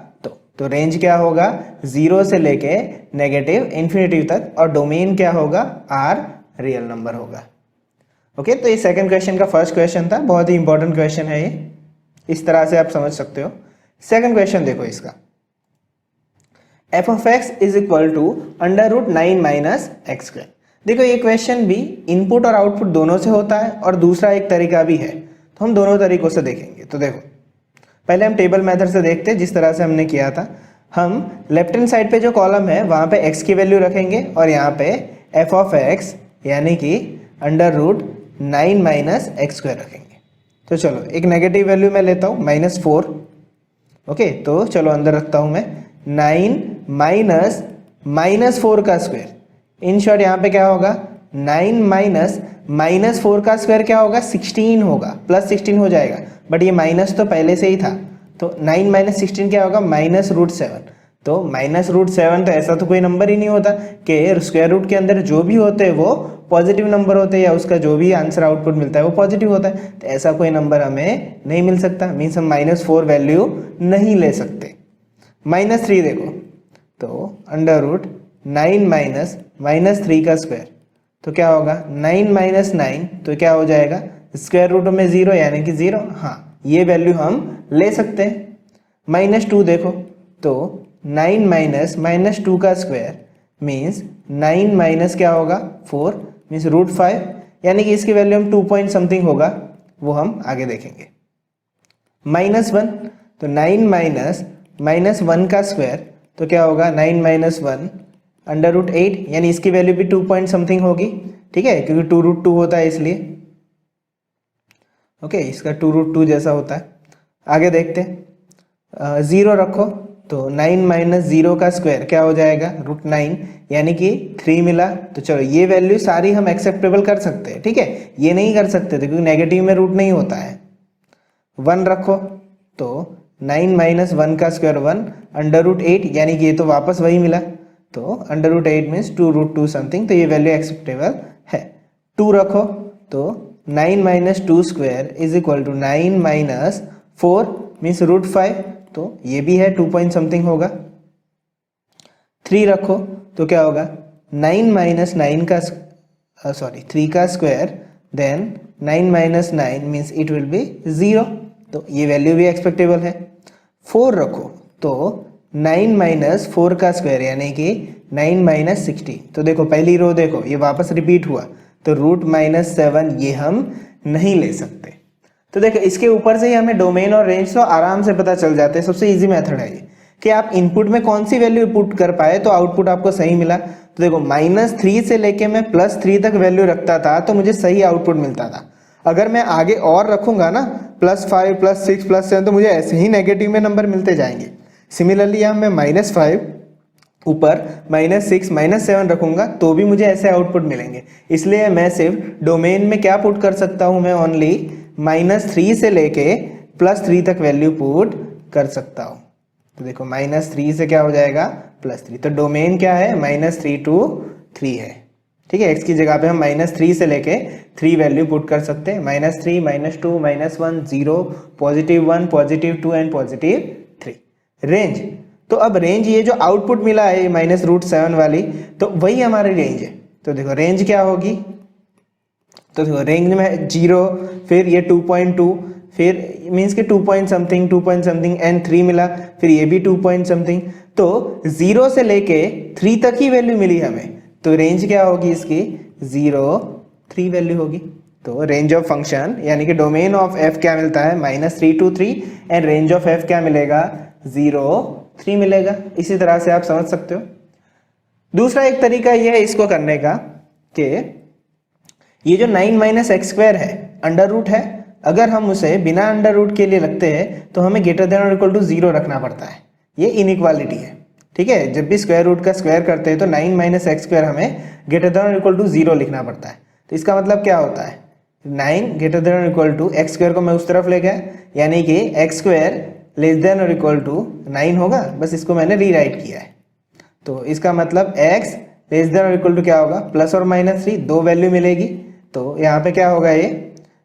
तो रेंज क्या होगा, 0 से लेके नेगेटिव इन्फिनिटी तक, और डोमेन क्या होगा, r रियल नंबर होगा। ओके, तो ये सेकंड क्वेश्चन का फर्स्ट क्वेश्चन था, बहुत ही इंपॉर्टेंट क्वेश्चन है ये, इस तरह से आप समझ सकते हो। सेकंड क्वेश्चन देखो इसका, f of x is equal to under root 9 minus x square. देखो ये क्वेश्चन भी इनपुट और आउटपुट दोनों से होता है और दूसरा एक तरीका भी है, तो हम दोनों तरीकों से देखेंगे। तो देखो पहले हम टेबल मेथड से देखते हैं, जिस तरह से हमने किया था। हम लेफ्ट हैंड साइड पे जो कॉलम है वहाँ पे x की वैल्यू रखेंगे और यहाँ पे f ऑफ x यानी कि under root 9 minus x square रखेंगे। तो चलो एक नेगेटिव वैल्यू मैं लेता हूँ -4। ओके, तो चलो अंदर रखता हूँ मैं 9 माइनस -4 का स्क्वायर। इन शॉर्ट यहाँ पे क्या होगा, 9 माइनस -4 का स्क्वायर क्या होगा, 16 होगा, प्लस 16 हो जाएगा, बट ये माइनस तो पहले से ही था, तो 9 माइनस 16 क्या होगा, -√7। तो -√7 तो ऐसा तो कोई नंबर ही नहीं होता कि स्क्वायर रूट के अंदर जो भी होते हैं वो पॉजिटिव नंबर होते हैं या उसका जो भी आंसर आउटपुट मिलता है वो पॉजिटिव होता है। तो ऐसा कोई नंबर हमें नहीं मिल सकता, मीन्स हम -4 वैल्यू नहीं ले सकते। -3 देखो, तो अंडर रूट 9 माइनस -3 का स्क्वायर, तो क्या होगा 9 माइनस 9, तो क्या हो जाएगा स्क्वायर रूट में 0 यानी कि 0। हाँ, ये वैल्यू हम ले सकते हैं। -2 देखो, तो 9 माइनस -2 का स्क्वायर मीन्स 9 माइनस क्या होगा 4, मीन्स √5, यानी कि इसकी वैल्यू हम 2 पॉइंट समथिंग होगा, वो हम आगे देखेंगे। -1, तो 9 माइनस -1 का स्क्वायर, तो क्या होगा 9 माइनस 1 अंडर रूट 8, यानी इसकी वैल्यू भी 2 पॉइंट समथिंग होगी, ठीक है, क्योंकि 2√2 होता है इसलिए। ओके, इसका 2√2 जैसा होता है। आगे देखते हैं, 0 रखो, तो 9 माइनस 0 का स्क्वायर क्या हो जाएगा √9, यानी कि 3 मिला। तो चलो ये वैल्यू सारी हम एक्सेप्टेबल कर सकते हैं, ठीक है, ये नहीं कर सकते थे क्योंकि नेगेटिव में रूट नहीं होता है। 1 रखो, तो 9 माइनस 1 का स्क्वायर 1 अंडर रूट 8, यानी कि ये तो वापस वही मिला, तो अंडर रूट 8 मीन्स 2√2 समथिंग, तो ये वैल्यू एक्सेप्टेबल है। 2 रखो, तो 9 minus 2 square is equal to 9 minus 4 means √5, तो ये भी है 2 पॉइंट समथिंग होगा। 3 रखो, तो क्या होगा 9 माइनस 9 का 3 का square, then 9 minus 9 means it will be 0, तो ये वैल्यू भी एक्सपेक्टेबल है। 4 रखो, तो 9 माइनस 4 का स्क्वायर यानी कि 9 माइनस 16, तो देखो पहली रो देखो ये वापस रिपीट हुआ, तो √-7 ये हम नहीं ले सकते। तो देखो इसके ऊपर से ही हमें डोमेन और रेंज तो आराम से पता चल जाते हैं। सबसे इजी मेथड है ये कि आप इनपुट में कौन सी वैल्यू पुट कर पाए तो आउटपुट आपको सही मिला। तो देखो -3 से लेके मैं +3 तक वैल्यू रखता था तो मुझे सही आउटपुट मिलता था। अगर मैं आगे और रखूंगा ना +5, +6, +7, तो मुझे ऐसे ही नेगेटिव में नंबर मिलते जाएंगे। सिमिलरली यहाँ मैं -5 ऊपर -6, -7 रखूंगा तो भी मुझे ऐसे आउटपुट मिलेंगे। इसलिए मैं सिर्फ डोमेन में क्या पुट कर सकता हूँ, मैं ओनली -3 से लेके +3 तक वैल्यू पुट कर सकता हूँ। तो देखो -3 से क्या हो जाएगा +3, तो डोमेन क्या है -3 to 3 है, ठीक है। x की जगह पे हम -3 से लेके 3 वैल्यू पुट कर सकते हैं, -3, -2, -1, 0, +1, +2 एंड +3। रेंज, तो अब रेंज ये जो आउटपुट मिला है -√7 वाली, तो वही हमारी रेंज है। तो देखो रेंज क्या होगी, तो देखो रेंज में 0, फिर ये 2.2, फिर मीन्स के 2 पॉइंट समथिंग एंड 3 मिला, फिर ये भी 2 पॉइंट समथिंग, तो 0 से लेके 3 तक ही वैल्यू मिली हमें, तो रेंज क्या होगी इसकी 0, 3 वैल्यू होगी। तो रेंज ऑफ फंक्शन यानी कि डोमेन ऑफ f क्या मिलता है -3 to 3 and range of f क्या मिलेगा 0, 3 मिलेगा। इसी तरह से आप समझ सकते हो। दूसरा एक तरीका यह है इसको करने का कि ये जो 9 माइनस एक्स स्क्वायर है अंडर रूट है, अगर हम उसे बिना अंडर रूट के लिए रखते हैं तो हमें ग्रेटर देन और इक्वल टू 0 रखना पड़ता है। ये इनइक्वालिटी है, ठीक है। जब भी स्क्वायर रूट का स्क्वायर करते हैं तो 9 माइनस एक्स स्क्वायर हमें ग्रेटर देन और इक्वल टू 0 लिखना पड़ता है। तो इसका मतलब क्या होता है, 9 ग्रेटर देन और इक्वल टू एक्स स्क्वायर को मैं उस तरफ ले गया, यानी कि एक्स स्क्वायर लेस देन और इक्वल टू 9 होगा, बस इसको मैंने रीराइट किया है। तो इसका मतलब x लेस देन और इक्वल टू क्या होगा, प्लस और माइनस 3, दो वैल्यू मिलेगी। तो यहाँ पे क्या होगा, ये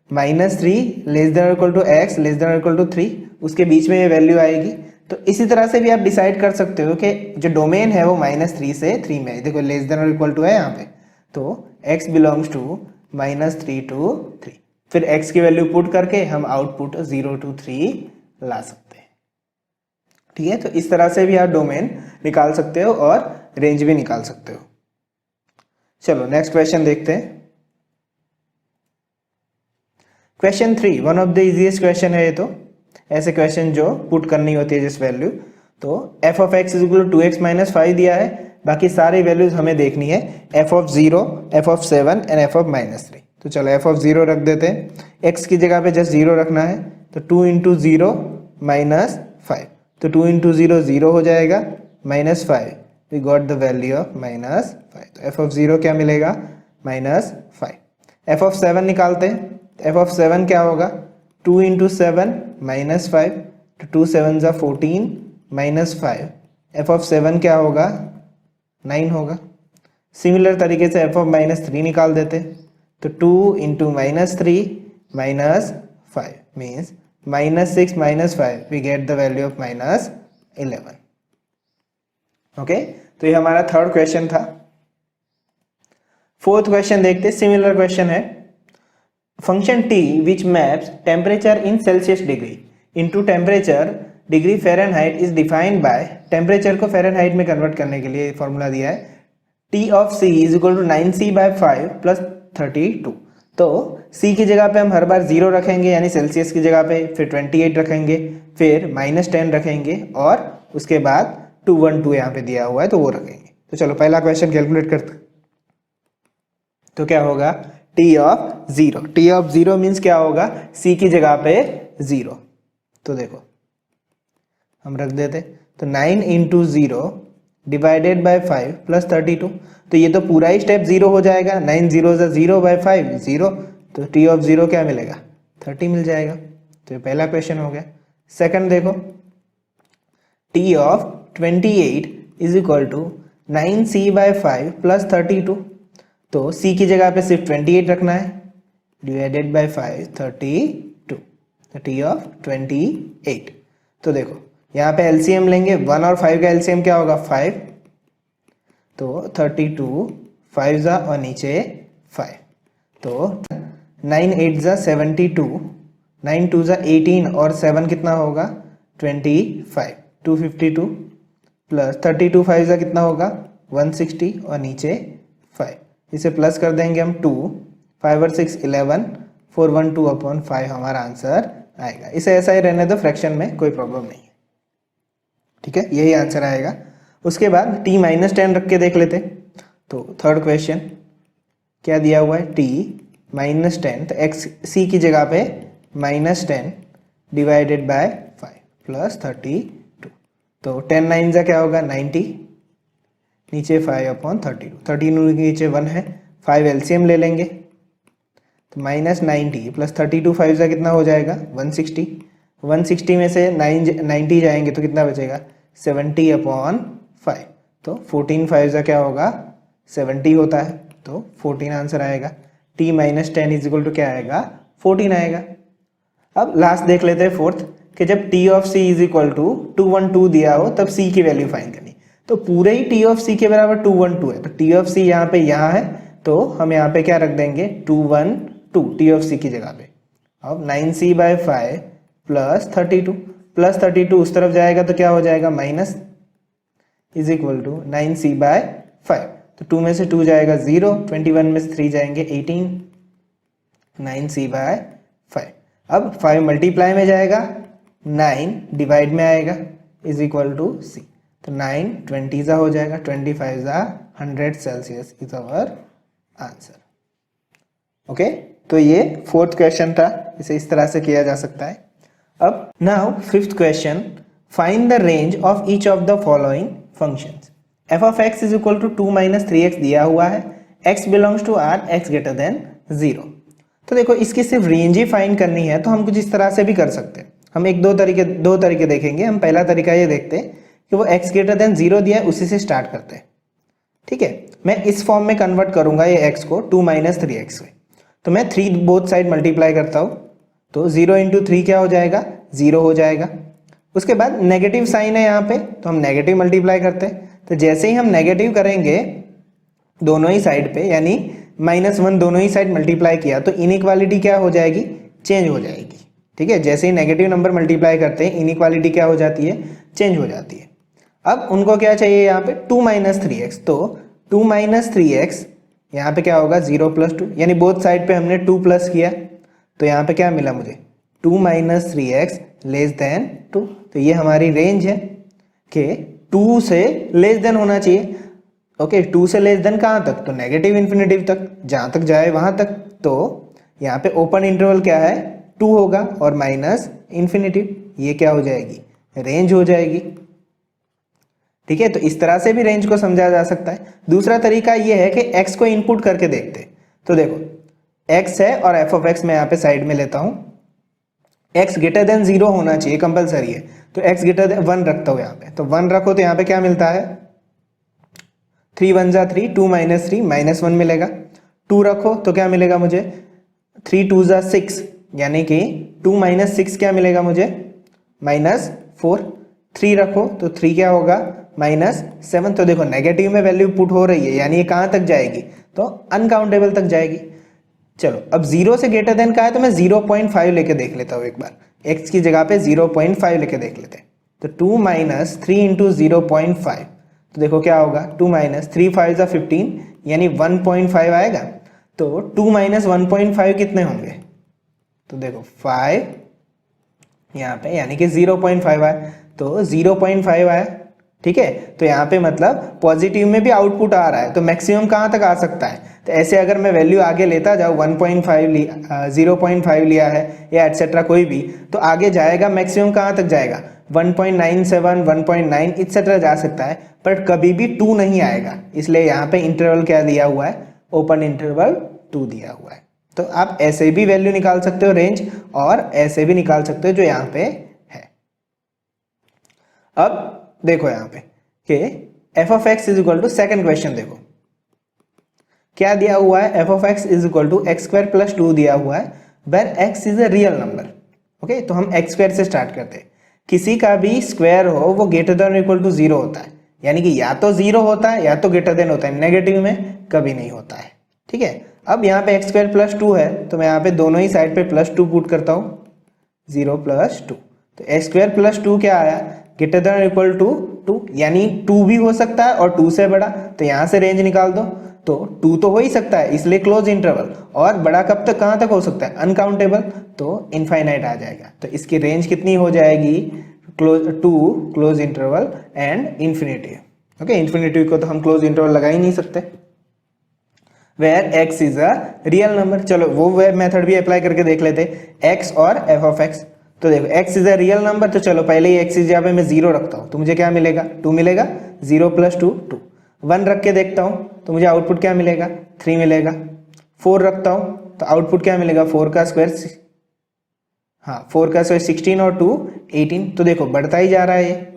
-3 लेस देन और equal to x less than और इक्वल टू 3, उसके बीच में ये वैल्यू आएगी। तो इसी तरह से भी आप डिसाइड कर सकते हो कि जो डोमेन है वो -3 से 3 में है। देखो लेस देन और इक्वल टू है यहाँ पे, तो x बिलोंग्स टू -3 to 3। फिर x की वैल्यू पुट करके हम आउटपुट 0 to 3 ला सकते हैं, ठीक है। तो इस तरह से भी आप डोमेन निकाल सकते हो और रेंज भी निकाल सकते हो। चलो नेक्स्ट क्वेश्चन देखते हैं। Question 3 one of the easiest question है ये तो। ऐसे क्वेश्चन जो पुट करनी होती है जिस वैल्यू, तो f of x is equal to 2x minus 5 दिया है, बाकी सारी वैल्यूज हमें देखनी है, f of 0, f of 7 and f of -3। तो चलो f ऑफ 0 रख देते हैं, x की जगह पे जस्ट 0 रखना है, तो 2 इंटू 0 माइनस 5, तो 2 इंटू 0 0 हो जाएगा, -5 we got the value of -5। तो f ऑफ 0 क्या मिलेगा, -5। f ऑफ 7 निकालते हैं, f ऑफ 7 क्या होगा, 2 इंटू 7 -5, तो 2 7 ज़ा 14 -5, f ऑफ 7 क्या होगा, 9 होगा। सिमिलर तरीके से f ऑफ -3 निकाल देते, तो 2 into -3 -5 means -6 -5 we get the value of -11। Okay, तो ये हमारा थर्ड क्वेश्चन था। फोर्थ क्वेश्चन देखते, सिमिलर क्वेश्चन है। Function t which maps temperature in Celsius degree into temperature degree Fahrenheit is defined by, temperature को फ़ारेनहाइट में convert करने के लिए फॉर्मूला दिया है, t of c is equal to 9c/5 plus 32। तो c की जगह पे हम हर बार 0 रखेंगे, यानी सेल्सियस की जगह पे, फिर 28 रखेंगे, फिर -10 रखेंगे, और उसके बाद 212 यहाँ पे दिया हुआ है तो वो रखेंगे। तो चलो पहला क्वेश्चन कैलकुलेट करते, तो क्या होगा, t of 0, t of 0 means क्या होगा, c की जगह पे 0। तो देखो हम रख देते, तो 9 इंटू 0 डिवाइडेड बाय 5 प्लस 32, तो ये तो पूरा ही स्टेप 0 हो जाएगा, 9 0 0/5 0, तो t ऑफ 0 क्या मिलेगा, 30 मिल जाएगा। तो ये पहला क्वेश्चन हो गया। सेकंड देखो, t of 28 is equal to 9c/5 plus 32, तो c की जगह पे सिर्फ 28 रखना है, डिवाइडेड बाय 5 32, तो t ऑफ 28। तो देखो यहाँ पे एलसीएम लेंगे, 1 और 5 का एलसीएम क्या होगा, 5, तो 32 5 ज़ा और नीचे 5, तो 9 8 ज़ा 72, 9 2 ज़ा 18 और 7 कितना होगा, 25, 252 प्लस 32 5 ज़ा कितना होगा, 160 और नीचे 5, इसे प्लस कर देंगे हम 2, 5 और 6 11, 412/5 हमारा आंसर आएगा। इसे ऐसा ही रहने दो, फ्रैक्शन में कोई प्रॉब्लम नहीं है, ठीक है, यही आंसर आएगा। उसके बाद t -10 रख के देख लेते, तो थर्ड क्वेश्चन क्या दिया हुआ है, t -10, तो x c की जगह पे -10 डिवाइडेड बाय 5 प्लस 32, तो 10 9 जा क्या होगा, 90, नीचे 5/32, 32 के नीचे 1 है, 5 एलसीएम ले लेंगे, तो -90 प्लस 32 5 जा कितना हो जाएगा, 160, 160 में से 90 जाएंगे तो कितना बचेगा, 70/5, तो 14 5 जा क्या होगा, 70 होता है, तो 14 आंसर आएगा। t -10 इज इक्वल टू क्या आएगा, 14 आएगा। अब लास्ट देख लेते हैं फोर्थ, कि जब t of c is equal to 212 दिया हो तब c की वैल्यू फाइंड करनी, तो पूरे ही t ऑफ c के बराबर 212 है, तो t ऑफ c यहाँ पे यहाँ है, तो हम यहाँ पे क्या रख देंगे, 212 t ऑफ c की जगह पे। अब 9c/5 प्लस 32 उस तरफ जाएगा तो क्या हो जाएगा, minus, is equal to 9c/5, तो 2 में से 2 जाएगा 0, 21 में से 3 जाएंगे 18, 9c/5। अब 5 मल्टीप्लाई में जाएगा, 9 डिवाइड में आएगा, इज इक्वल टू c, तो 9 20 ज़ा हो जाएगा, 25 ज़ा 100 Celsius is our answer. Okay, तो ये फोर्थ क्वेश्चन था, इसे इस तरह से किया जा सकता है। अब now fifth question, find the range of each of the following functions. F of x is equal to 2 minus 3x दिया हुआ है, x belongs to r, x greater than 0। तो देखो इसकी सिर्फ रेंज ही फाइंड करनी है, तो हम कुछ इस तरह से भी कर सकते हैं। हम दो तरीके देखेंगे। हम पहला तरीका ये देखते हैं कि वो x ग्रेटर देन 0 दिया है, उसी से स्टार्ट करते हैं। ठीक है, मैं इस फॉर्म में कन्वर्ट करूंगा ये x को 2 माइनस 3x में। तो मैं 3 बोथ साइड मल्टीप्लाई करता हूँ, तो 0 इंटू 3 क्या हो जाएगा, 0 हो जाएगा। उसके बाद नेगेटिव साइन है यहाँ पे, तो हम नेगेटिव मल्टीप्लाई करते हैं। तो जैसे ही हम नेगेटिव करेंगे दोनों ही साइड पे, यानी -1 दोनों ही साइड मल्टीप्लाई किया, तो इनइक्वालिटी क्या हो जाएगी, चेंज हो जाएगी। ठीक है, जैसे ही नेगेटिव नंबर मल्टीप्लाई करते हैं इनइक्वालिटी क्या हो जाती है, चेंज हो जाती है। अब उनको क्या चाहिए यहाँ पे, 2 माइनस 3x, तो 2 माइनस 3x यहाँ पे क्या होगा, 0 प्लस 2, यानी बोथ साइड पे हमने 2 प्लस किया, तो यहाँ पे क्या मिला मुझे, 2 माइनस 3x लेस देन 2। तो ये हमारी रेंज है कि 2 से लेस देन होना चाहिए। ओके, 2 से लेस देन कहाँ तक, तो नेगेटिव इन्फिनेटिव तक, जहाँ तक जाए वहाँ तक। तो यहाँ पे ओपन इंटरवल क्या है, 2 होगा, और माइनस इन्फिनेटिव, ये क्या हो जाएगी, रेंज हो जाएगी। ठीक है, तो इस तरह से भी रेंज को समझा जा सकता है। दूसरा तरीका ये है कि x को इनपुट करके देखते हैं। तो देखो x है और f ऑफ x मैं यहाँ पे साइड में लेता हूँ, x ग्रेटर देन 0 होना चाहिए, कंपलसरी है। तो x ग्रेटर देन 1 रखता हूँ यहाँ पे, तो 1 रखो तो यहाँ पे क्या मिलता है, 3 1 जा 3, 2 माइनस 3 -1 मिलेगा। 2 रखो तो क्या मिलेगा मुझे, 3 2 जा 6, यानी कि 2 माइनस 6 क्या मिलेगा मुझे, -4। 3 रखो तो 3 क्या होगा, -7। तो देखो नेगेटिव में वैल्यू पुट हो रही है, यानी ये कहाँ तक जाएगी, तो अनकाउंटेबल तक जाएगी। चलो अब 0 से ग्रेटर देन का है, तो मैं 0.5 लेके देख लेता हूँ एक बार, x की जगह पे 0.5 लेके देख लेते हैं। तो 2 माइनस 3 इंटू 0.5, तो देखो क्या होगा, 2 माइनस 3 5 जा 15, यानी 1.5 आएगा। तो 2 माइनस 1.5 कितने होंगे, तो देखो 5 यहाँ पे, यानी कि 0.5 आया, तो 0.5 आया। ठीक है, तो यहाँ पे मतलब पॉजिटिव में भी आउटपुट आ रहा है, तो मैक्सिमम कहाँ तक आ सकता है। तो ऐसे अगर मैं वैल्यू आगे लेता जाऊँ, 1.5 लिया, 0.5 लिया है या एटसेट्रा कोई भी, तो आगे जाएगा मैक्सिमम कहाँ तक जाएगा, 1.97 1.9 इट्सेट्रा जा सकता है, बट कभी भी 2 नहीं आएगा। इसलिए यहाँ पे इंटरवल क्या दिया हुआ है, ओपन इंटरवल 2 दिया हुआ है। तो आप ऐसे भी वैल्यू निकाल सकते हो रेंज, और ऐसे भी निकाल सकते हो जो यहाँ पे है। अब देखो यहाँ पे कि f of x is equal to, second question देखो क्या दिया हुआ है, f of x is equal to x square plus 2 दिया हुआ है, where x is a real number. Okay, तो हम x स्क्वायर से स्टार्ट करते हैं। किसी का भी स्क्वायर हो वो ग्रेटर देन इक्वल टू 0 होता है, यानी कि या तो 0 होता है या तो ग्रेटर देन होता है, नेगेटिव में कभी नहीं होता है। ठीक है, अब यहाँ पे एक्स स्क्वायर प्लस 2 है, तो मैं यहाँ पे दोनों ही साइड पे +2 पुट करता हूँ, 0 + 2। तो एक्स स्क्वायर प्लस 2 क्या आया, ग्रेटर देन इक्वल टू 2, यानी 2 भी हो सकता है और 2 से बड़ा। तो यहाँ से रेंज निकाल दो, तो 2 तो हो ही सकता है, इसलिए क्लोज इंटरवल। और बड़ा कब तक, कहाँ तक हो सकता है, अनकाउंटेबल, तो इनफाइनाइट आ जाएगा। तो इसकी रेंज कितनी हो जाएगी, two close interval and infinity. Okay, infinity को तो हम क्लोज इंटरवल लगा ही नहीं सकते, where x is a real number. चलो वो मेथड भी अप्लाई करके देख लेते, x और f ऑफ x। तो देखो x is a real number, तो चलो पहले ही x इज यहाँ पे मैं 0 रखता हूँ, तो मुझे क्या मिलेगा, 2 मिलेगा, 0 + 2 2। 1 रख के देखता हूँ, तो मुझे आउटपुट क्या मिलेगा, 3 मिलेगा। 4 रखता हूँ तो आउटपुट क्या मिलेगा, 4 का स्क्वायर, हाँ 4 का स्क्वायर 16 और 2 18। तो देखो बढ़ता ही जा रहा है ये।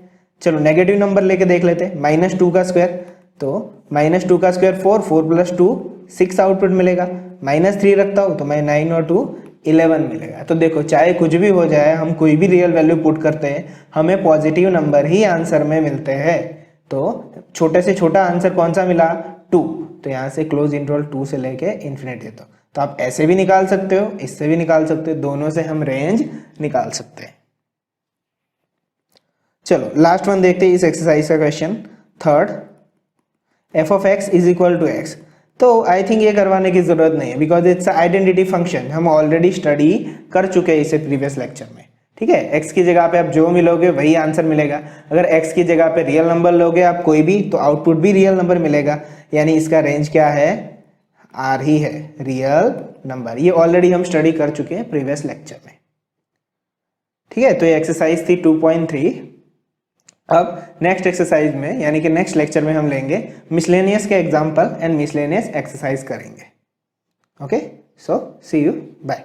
चलो नेगेटिव नंबर लेके देख लेते हैं, -2 का स्क्वायर, तो -2 का स्क्वायर 4, 4 + 2 6 आउटपुट मिलेगा। -3 रखता हूँ तो मैं 9 और 2 11 मिलेगा। तो देखो चाहे कुछ भी हो जाए, हम कोई भी रियल वैल्यू पुट करते हैं, हमें पॉजिटिव नंबर ही आंसर में मिलते हैं। तो छोटे से छोटा आंसर कौन सा मिला, 2। तो यहाँ से क्लोज इंटरवल 2 से लेके इन्फिनिटी तक। तो आप ऐसे भी निकाल सकते हो, इससे भी निकाल सकते हो, दोनों से हम रेंज निकाल सकते हैं। चलो लास्ट वन देखते हैं इस एक्सरसाइज का question third, f of x is equal to x। तो आई थिंक ये करवाने की जरूरत नहीं है, बिकॉज इट्स आइडेंटिटी फंक्शन, हम ऑलरेडी स्टडी कर चुके हैं इसे प्रीवियस लेक्चर में। ठीक है, x की जगह पे आप जो मिलोगे वही आंसर मिलेगा। अगर x की जगह पे रियल नंबर लोगे आप कोई भी, तो आउटपुट भी रियल नंबर मिलेगा, यानी इसका रेंज क्या है, आर ही है, रियल नंबर। ये ऑलरेडी हम स्टडी कर चुके हैं प्रीवियस लेक्चर में। ठीक है, तो ये एक्सरसाइज थी 2.3। अब नेक्स्ट एक्सरसाइज में यानी कि नेक्स्ट लेक्चर में हम लेंगे मिसलेनियस के एग्जाम्पल एंड मिसलेनियस एक्सरसाइज करेंगे। Okay, so see you, bye.